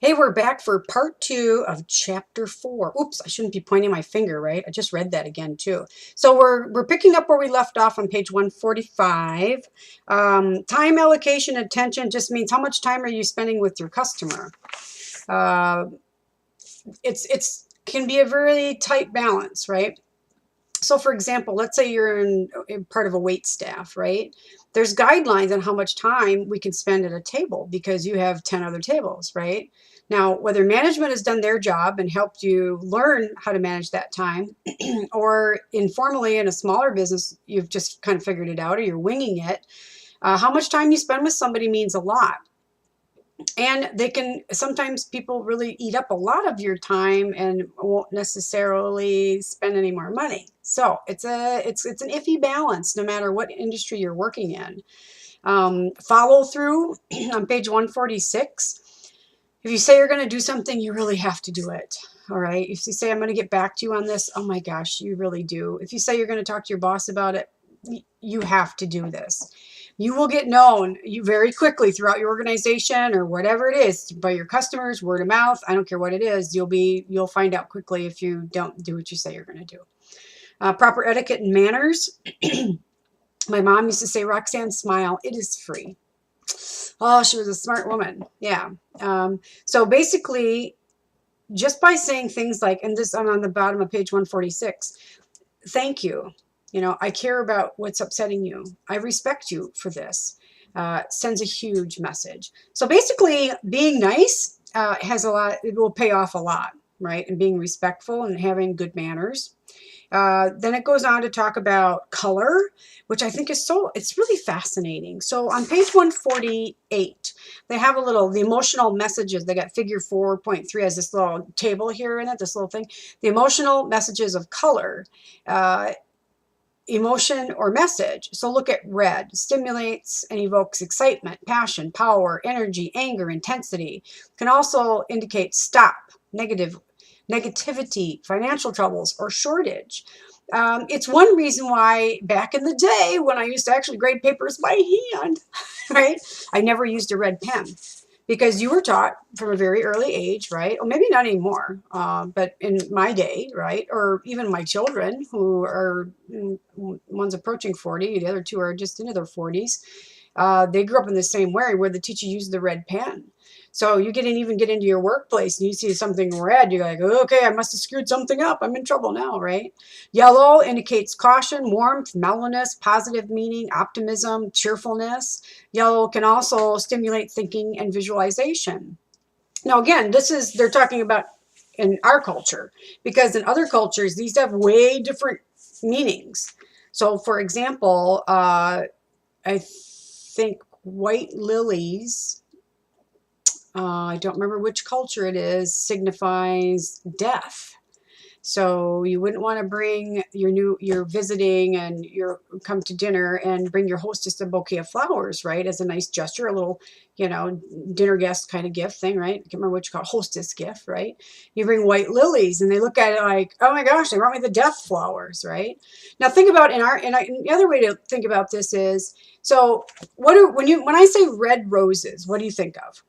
Hey, we're back for part 2 of chapter 4. Oops, I shouldn't be pointing my finger, right? I just read that again too. So we're picking up where we left off on page 145. Time allocation attention just means how much time are you spending with your customer. Uh, it's can be a very tight balance, right? So for example, let's say you're in part of a wait staff, right? There's guidelines on how much time we can spend at a table because you have 10 other tables, right? Now, whether management has done their job and helped you learn how to manage that time, or informally in a smaller business, you've just kind of figured it out or you're winging it, how much time you spend with somebody means a lot. And they can sometimes people really eat up a lot of your time and won't necessarily spend any more money. So it's an iffy balance no matter what industry you're working in. Follow through on page 146. If you say you're going to do something, you really have to do it. All right. If you say I'm going to get back to you on this, oh my gosh, you really do. If you say you're going to talk to your boss about it, you have to do this. You will get known very quickly throughout your organization or whatever it is by your customers, word of mouth. I don't care what it is. You'll find out quickly if you don't do what you say you're going to do. Proper etiquette and manners. My mom used to say, Roxanne, smile. It is free. Oh, she was a smart woman. Yeah. So basically, just by saying things like, and this I'm on the bottom of page 146, thank you. You know, I care about what's upsetting you. I respect you for this. Sends a huge message. So basically, being nice has a lot, it will pay off a lot, right? And being respectful and having good manners. Then it goes on to talk about color, which I think is it's really fascinating. So on page 148, they have the emotional messages. They got figure 4.3 as this little table here in it, this little thing. The emotional messages of color. Emotion or message. So look at red. Stimulates and evokes excitement, passion, power, energy, anger, intensity. Can also indicate stop, negativity, financial troubles, or shortage. It's one reason why back in the day when I used to actually grade papers by hand, right? I never used a red pen. Because you were taught from a very early age, right? Or maybe not anymore, but in my day, right? Or even my children who are, one's approaching 40, the other two are just into their 40s. They grew up in the same way where the teacher used the red pen. So you even get into your workplace and you see something red, you're like, okay, I must have screwed something up. I'm in trouble now, right? Yellow indicates caution, warmth, mellowness, positive meaning, optimism, cheerfulness. Yellow can also stimulate thinking and visualization. Now, again, they're talking about in our culture, because in other cultures, these have way different meanings. So, for example, I think white lilies, I don't remember which culture it is, signifies death. So you wouldn't want to bring you're visiting and you're come to dinner and bring your hostess a bouquet of flowers, right? As a nice gesture, a little, dinner guest kind of gift thing, right? I can't remember what you call it, hostess gift, right? You bring white lilies and they look at it like, oh my gosh, they brought me the death flowers, right? Now think about the other way to think about this is, so when I say red roses, what do you think of?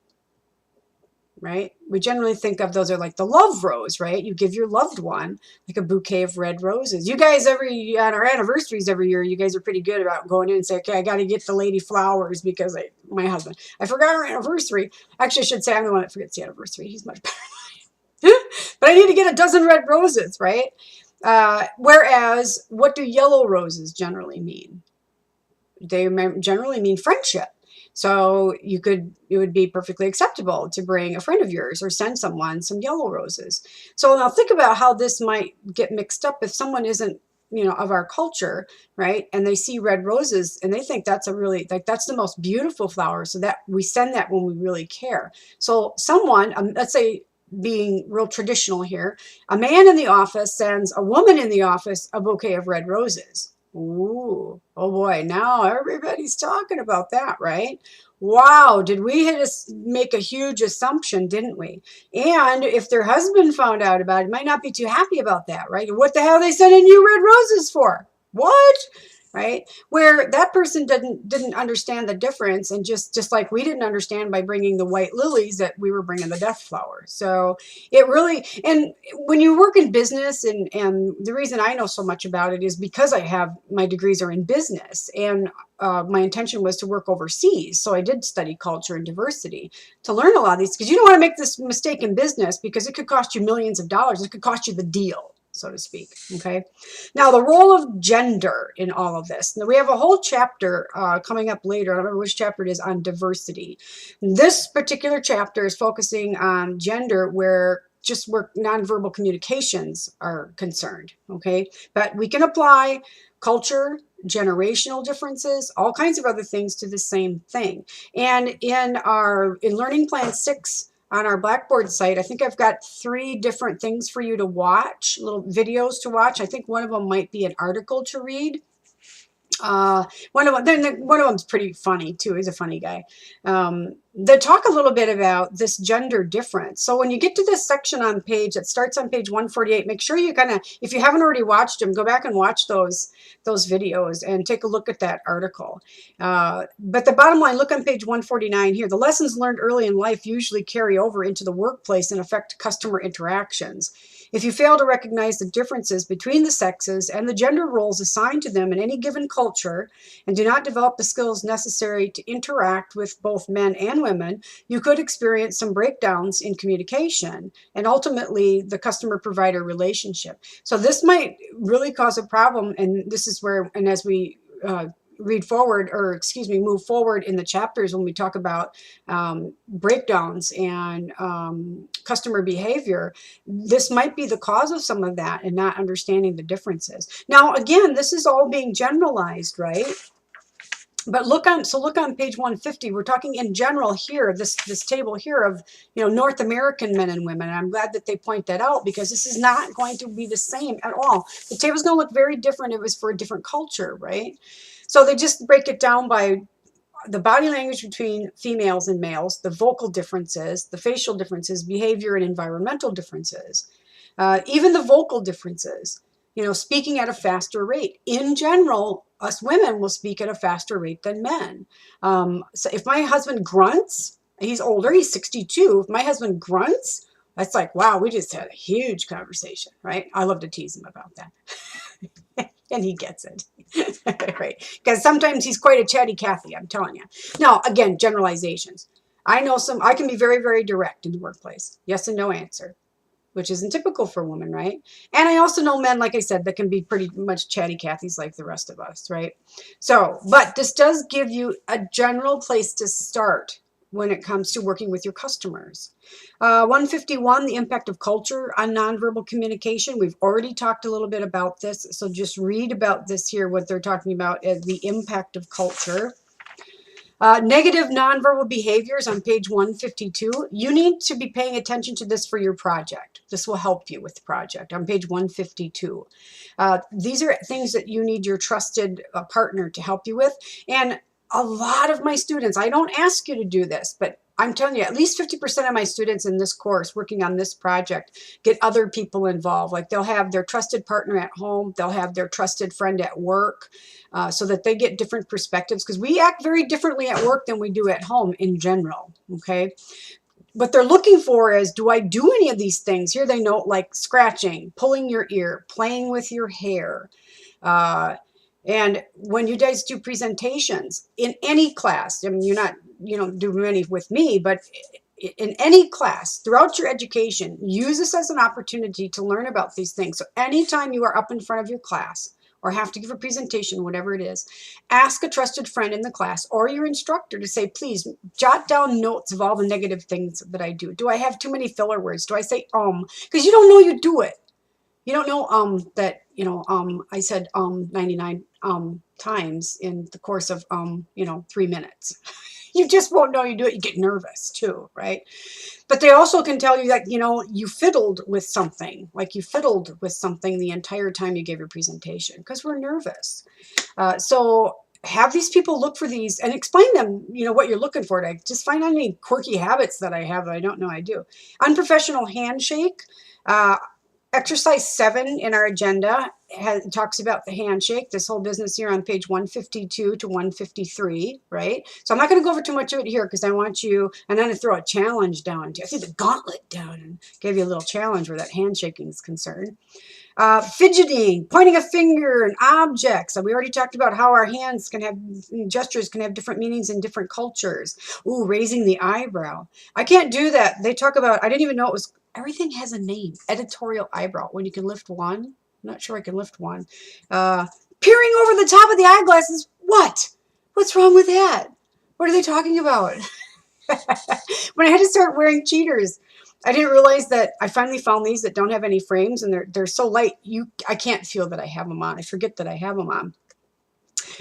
Right? We generally think of those are like the love rose, right? You give your loved one like a bouquet of red roses. You guys on our anniversaries every year, you guys are pretty good about going in and say, okay, I got to get the lady flowers because my husband, I forgot our anniversary. Actually, I should say I'm the one that forgets the anniversary. He's much better than I am. But I need to get a dozen red roses, right? Whereas what do yellow roses generally mean? They generally mean friendship. So it would be perfectly acceptable to bring a friend of yours or send someone some yellow roses. So now think about how this might get mixed up if someone isn't, of our culture, right? And they see red roses and they think that's that's the most beautiful flower. So that we send that when we really care. So someone, let's say, being real traditional here, a man in the office sends a woman in the office a bouquet of red roses. Ooh, oh boy, now everybody's talking about that, right? Wow, did we make a huge assumption, didn't we? And if their husband found out about it, might not be too happy about that, right? What the hell are they sending you red roses for? What? right? Where that person didn't understand the difference, and just like we didn't understand by bringing the white lilies that we were bringing the death flowers. So it really, and when you work in business, and the reason I know so much about it is because I have my degrees are in business, and my intention was to work overseas. So I did study culture and diversity to learn a lot of these, because you don't want to make this mistake in business, because it could cost you millions of dollars. It could cost you the deal, so to speak. Okay. Now, the role of gender in all of this. Now, we have a whole chapter coming up later. I don't remember which chapter it is, on diversity. This particular chapter is focusing on gender, where nonverbal communications are concerned. Okay. But we can apply culture, generational differences, all kinds of other things to the same thing. And in Learning Plan 6, on our Blackboard site, I think I've got 3 different things for you to watch, little videos to watch. I think one of them might be an article to read. One of them's pretty funny too. He's a funny guy. They talk a little bit about this gender difference. So when you get to this section on that starts on page 148, make sure you if you haven't already watched them, go back and watch those videos and take a look at that article. But the bottom line, look on page 149 here. The lessons learned early in life usually carry over into the workplace and affect customer interactions. If you fail to recognize the differences between the sexes and the gender roles assigned to them in any given culture, and do not develop the skills necessary to interact with both men and women, you could experience some breakdowns in communication and ultimately the customer-provider relationship. So this might really cause a problem, and this is where, and as we move forward in the chapters, when we talk about breakdowns and customer behavior, this might be the cause of some of that, and not understanding the differences. Now, again, this is all being generalized, right? But look on page 150. We're talking in general here, this table here of, North American men and women. And I'm glad that they point that out, because this is not going to be the same at all. The table's going to look very different if it was for a different culture, right? So they just break it down by the body language between females and males, the vocal differences, the facial differences, behavior and environmental differences, even the vocal differences, speaking at a faster rate. In general, us women will speak at a faster rate than men. So if my husband grunts, he's older, he's 62. If my husband grunts, that's like, wow, we just had a huge conversation, right? I love to tease him about that. And he gets it, right? Because sometimes he's quite a chatty Cathy, I'm telling you. Now, again, generalizations. I can be very, very direct in the workplace. Yes and no answer, which isn't typical for women, right? And I also know men, like I said, that can be pretty much chatty Cathys like the rest of us, right? So, but this does give you a general place to start when it comes to working with your customers. 151, the impact of culture on nonverbal communication. We've already talked a little bit about this, so just read about this here, what they're talking about as the impact of culture. Negative nonverbal behaviors on page 152. You need to be paying attention to this for your project. This will help you with the project on page 152. These are things that you need your trusted partner to help you with. And a lot of my students, I don't ask you to do this, but I'm telling you, at least 50% of my students in this course working on this project get other people involved. Like they'll have their trusted partner at home, they'll have their trusted friend at work, so that they get different perspectives, because we act very differently at work than we do at home in general, okay? What they're looking for is, do I do any of these things? Here they note, like scratching, pulling your ear, playing with your hair. And when you guys do presentations in any class, I mean, you don't do many with me, but in any class throughout your education, use this as an opportunity to learn about these things. So anytime you are up in front of your class or have to give a presentation, whatever it is, ask a trusted friend in the class or your instructor to say, please jot down notes of all the negative things that I do. Do I have too many filler words? Do I say because you don't know you do it. You don't know that, I said 99 times in the course of 3 minutes. You just won't know you do it. You get nervous too, right? But they also can tell you that, you fiddled with something, like you fiddled with something the entire time you gave your presentation, because we're nervous. So have these people look for these and explain them, what you're looking for. To just find out any quirky habits that I have that I don't know I do. Unprofessional handshake. Exercise 7 in our agenda talks about the handshake, this whole business here on page 152 to 153, right? So I'm not going to go over too much of it here because I want you, and then to throw a challenge down. I threw the gauntlet down and gave you a little challenge where that handshaking is concerned. Fidgeting, pointing a finger and objects. So we already talked about how our hands can have, gestures can have different meanings in different cultures. Ooh, raising the eyebrow. I can't do that. They talk about, I didn't even know it was, everything has a name. Editorial eyebrow, when you can lift one. I'm not sure I can lift one. Peering over the top of the eyeglasses. What? What's wrong with that? What are they talking about? When I had to start wearing cheaters, I didn't realize that I finally found these that don't have any frames, and they're so light I can't feel that I have them on. I forget that I have them on.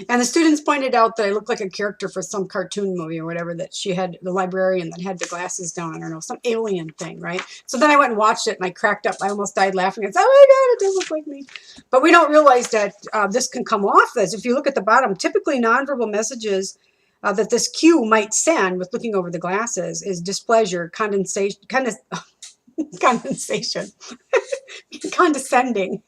And the students pointed out that I look like a character for some cartoon movie or whatever, that she had, the librarian that had the glasses down, I don't know, some alien thing, right? So then I went and watched it and I cracked up. I almost died laughing. It's, oh my God, it does look like me. But we don't realize that this can come off as, if you look at the bottom, typically nonverbal messages that this cue might send with looking over the glasses is displeasure, condensation, condescending,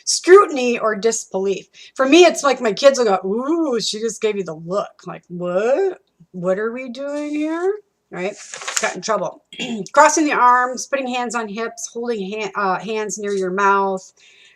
scrutiny, or disbelief. For me, it's like my kids will go, ooh, she just gave you the look. Like, what? What are we doing here? Right? Got in trouble. Crossing the arms, putting hands on hips, holding hands near your mouth.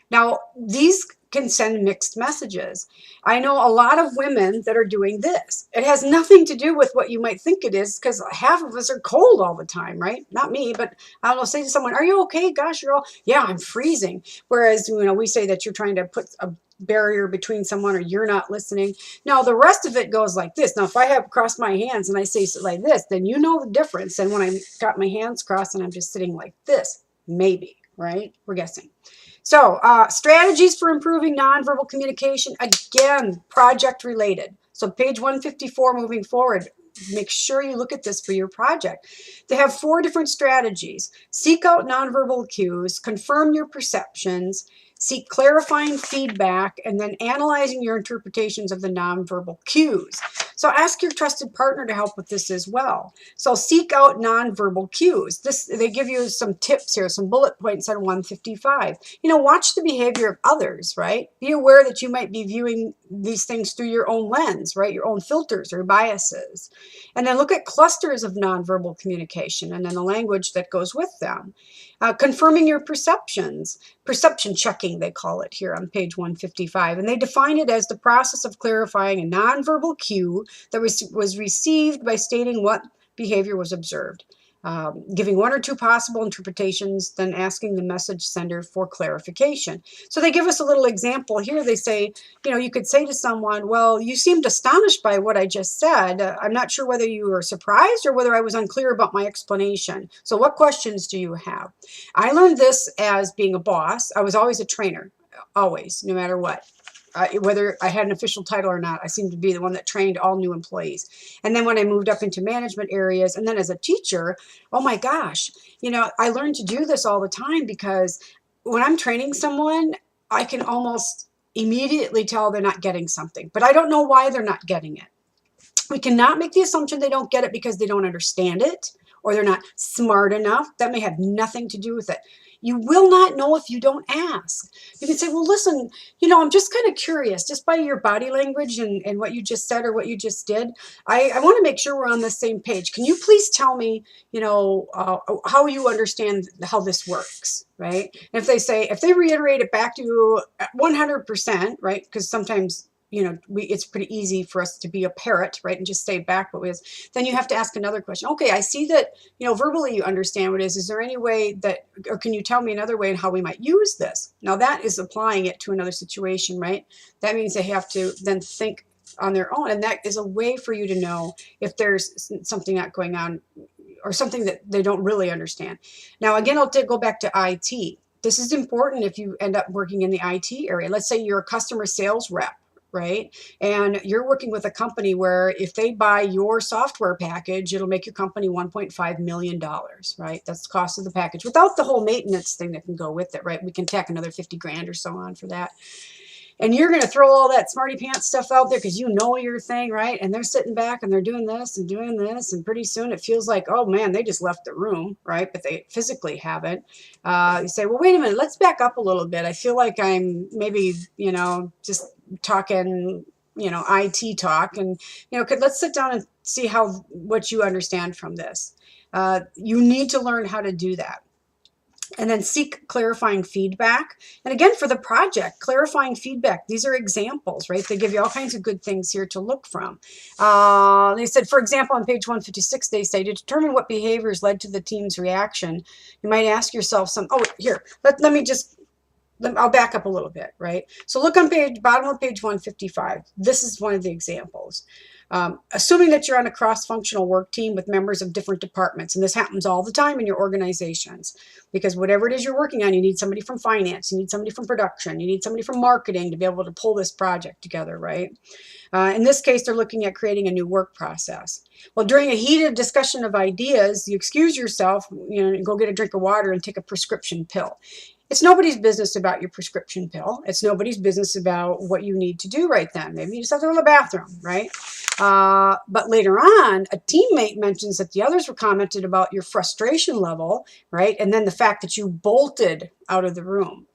Now, these can send mixed messages. I know a lot of women that are doing this. It has nothing to do with what you might think it is, because half of us are cold all the time, right? Not me, but I don't know, say to someone, are you okay? Gosh, you're all, yeah, I'm freezing. Whereas, you know, we say that you're trying to put a barrier between someone or you're not listening. Now, the rest of it goes like this. Now, if I have crossed my hands and I say like this, then you know the difference. And when I got my hands crossed and I'm just sitting like this, maybe, right? We're guessing. So strategies for improving nonverbal communication, again, project related. So page 154 moving forward, make sure you look at this for your project. They have 4 different strategies. Seek out nonverbal cues, confirm your perceptions, seek clarifying feedback, and then analyzing your interpretations of the nonverbal cues. So ask your trusted partner to help with this as well. So seek out nonverbal cues. They give you some tips here, some bullet points on 155. You know, watch the behavior of others, right? Be aware that you might be viewing these things through your own lens, right? Your own filters or biases. And then look at clusters of nonverbal communication and then the language that goes with them. Confirming your perceptions, perception checking, they call it here on page 155. And they define it as the process of clarifying a nonverbal cue that was received by stating what behavior was observed. Giving 1 or 2 possible interpretations, then asking the message sender for clarification. So they give us a little example here. They say, you know, you could say to someone, well, you seemed astonished by what I just said. I'm not sure whether you were surprised or whether I was unclear about my explanation. So what questions do you have? I learned this as being a boss. I was always a trainer, always, no matter what. Whether I had an official title or not, I seemed to be the one that trained all new employees. And then when I moved up into management areas, and then as a teacher, oh my gosh, you know, I learned to do this all the time, because when I'm training someone, I can almost immediately tell they're not getting something, but I don't know why they're not getting it. We cannot make the assumption they don't get it because they don't understand it or they're not smart enough. That may have nothing to do with it. You will not know if you don't ask. You can say, well, listen, you know, I'm just kind of curious, just by your body language and what you just said or what you just did. I want to make sure we're on the same page. Can you please tell me, you know, how you understand how this works, right? And if they reiterate it back to you 100%, right? Because sometimes, you know, it's pretty easy for us to be a parrot, right, and just stay back what is. Then you have to ask another question. Okay, I see that, you know, verbally you understand what it is. Is there any way that, or can you tell me another way in how we might use this? Now that is applying it to another situation, right? That means they have to then think on their own, and that is a way for you to know if there's something not going on or something that they don't really understand. Now again, I'll go back to IT. This is important if you end up working in the IT area. Let's say you're a customer sales rep, right? And you're working with a company where if they buy your software package, it'll make your company $1.5 million, right? That's the cost of the package without the whole maintenance thing that can go with it, right? We can tack another 50 grand or so on for that. And you're going to throw all that smarty pants stuff out there because you know your thing, right? And they're sitting back and they're doing this and doing this. And pretty soon it feels like, oh man, they just left the room, right? But they physically haven't. You say, well, wait a minute, let's back up a little bit. I feel like I'm maybe, just talking, IT talk. And, let's sit down and see what you understand from this. You need to learn how to do that. And then seek clarifying feedback. And again, for the project, clarifying feedback. These are examples, right? They give you all kinds of good things here to look from. They said, for example, on page 156, they say, to determine what behaviors led to the team's reaction, you might ask yourself I'll back up a little bit, right? So look on bottom of page 155. This is one of the examples. Assuming that you're on a cross-functional work team with members of different departments, and this happens all the time in your organizations, because whatever it is you're working on, you need somebody from finance, you need somebody from production, you need somebody from marketing to be able to pull this project together, right? In this case, they're looking at creating a new work process. Well, during a heated discussion of ideas, you excuse yourself, and go get a drink of water and take a prescription pill. It's nobody's business about your prescription pill. It's nobody's business about what you need to do right then. Maybe you just have to go to the bathroom, right? But later on, a teammate mentions that the others were commented about your frustration level, right? And then the fact that you bolted out of the room.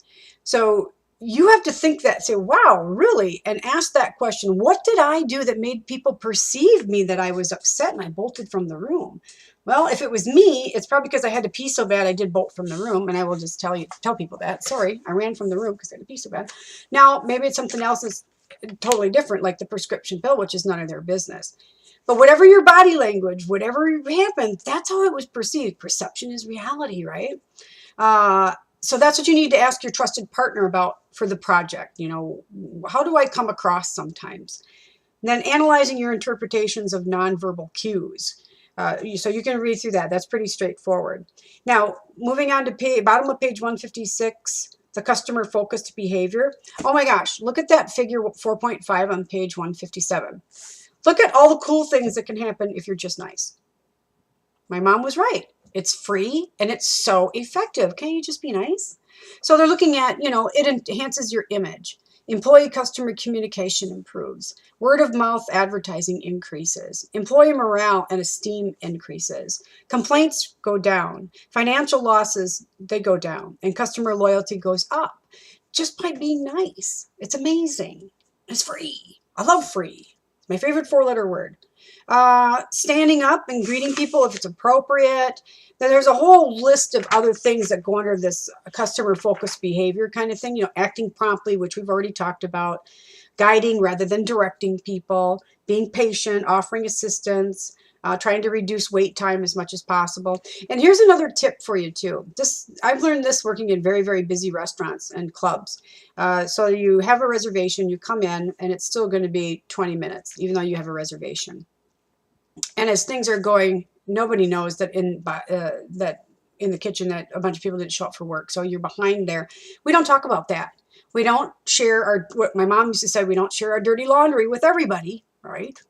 So you have to think that, say, wow, really? And ask that question, what did I do that made people perceive me that I was upset and I bolted from the room? Well, if it was me, it's probably because I had to pee so bad I did bolt from the room, and I will just tell people that. Sorry, I ran from the room because I had to pee so bad. Now, maybe it's something else that's totally different, like the prescription pill, which is none of their business. But whatever your body language, whatever happened, that's how it was perceived. Perception is reality, right? So that's what you need to ask your trusted partner about for the project. How do I come across sometimes? And then analyzing your interpretations of nonverbal cues. So you can read through that. That's pretty straightforward. Now, moving on to bottom of page 156, the customer-focused behavior. Oh my gosh, look at that figure 4.5 on page 157. Look at all the cool things that can happen if you're just nice. My mom was right. It's free and it's so effective. Can't you just be nice? So they're looking at, it enhances your image. Employee customer communication improves. Word of mouth advertising increases. Employee morale and esteem increases. Complaints go down. Financial losses, they go down. And customer loyalty goes up just by being nice. It's amazing. It's free. I love free. It's my favorite 4-letter word. Standing up and greeting people if it's appropriate. Then there's a whole list of other things that go under this customer-focused behavior kind of thing. Acting promptly, which we've already talked about. Guiding rather than directing people. Being patient, offering assistance. Trying to reduce wait time as much as possible. And here's another tip for you too. I've learned this working in very, very busy restaurants and clubs. So you have a reservation, you come in, and it's still going to be 20 minutes, even though you have a reservation. And as things are going, nobody knows that in the kitchen that a bunch of people didn't show up for work. So you're behind there. We don't talk about that. We don't share what my mom used to say, we don't share our dirty laundry with everybody, right?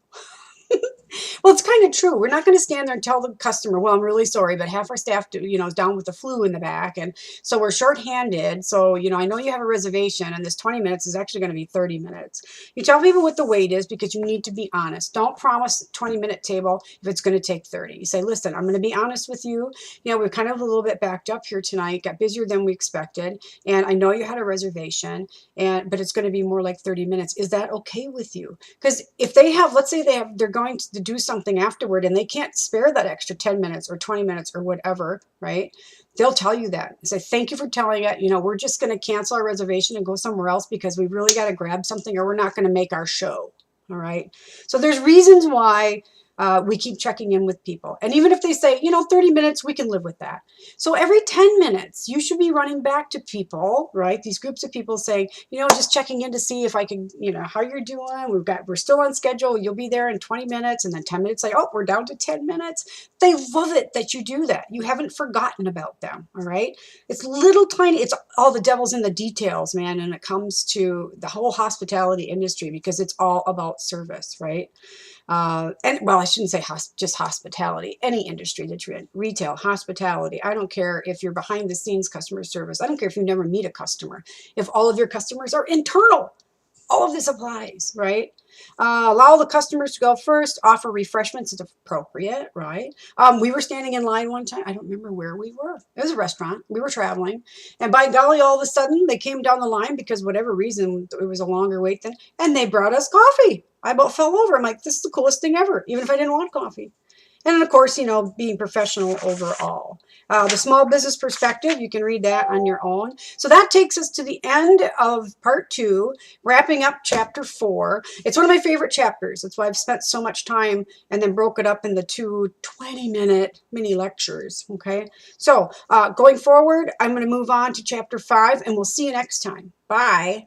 Well, it's kind of true. We're not going to stand there and tell the customer, well, I'm really sorry, but half our staff is down with the flu in the back. And so we're shorthanded. So, I know you have a reservation and this 20 minutes is actually going to be 30 minutes. You tell people what the wait is because you need to be honest. Don't promise a 20-minute table if it's going to take 30. You say, listen, I'm going to be honest with you. We're kind of a little bit backed up here tonight, got busier than we expected. And I know you had a reservation, but it's going to be more like 30 minutes. Is that okay with you? Because if let's say they're going to do something afterward and they can't spare that extra 10 minutes or 20 minutes or whatever, right? They'll tell you that. Say, thank you for telling it. We're just going to cancel our reservation and go somewhere else because we really got to grab something or we're not going to make our show. All right. So there's reasons why we keep checking in with people. And even if they say, 30 minutes, we can live with that. So every 10 minutes, you should be running back to people, right? These groups of people saying, just checking in to see if I can, how you're doing. We're still on schedule. You'll be there in 20 minutes. And then 10 minutes, oh, we're down to 10 minutes. They love it that you do that. You haven't forgotten about them. All right. It's little tiny, it's all the devil's in the details, man. And it comes to the whole hospitality industry because it's all about service, right? I shouldn't say just hospitality, any industry that you're in, retail, hospitality. I don't care if you're behind the scenes customer service. I don't care if you never meet a customer. If all of your customers are internal, All of this applies, right? Allow the customers to go first, offer refreshments if appropriate, right? We were standing in line one time. I don't remember where we were. It was a restaurant. We were traveling. And by golly, all of a sudden, they came down the line because whatever reason, it was a longer wait than, and they brought us coffee. I about fell over. I'm like, this is the coolest thing ever, even if I didn't want coffee. And then, of course, you know, being professional overall. The small business perspective, you can read that on your own. So that takes us to the end of part 2, wrapping up chapter 4. It's one of my favorite chapters. That's why I've spent so much time and then broke it up into 2 20-minute mini lectures. Okay. So going forward, I'm going to move on to chapter 5, and we'll see you next time. Bye.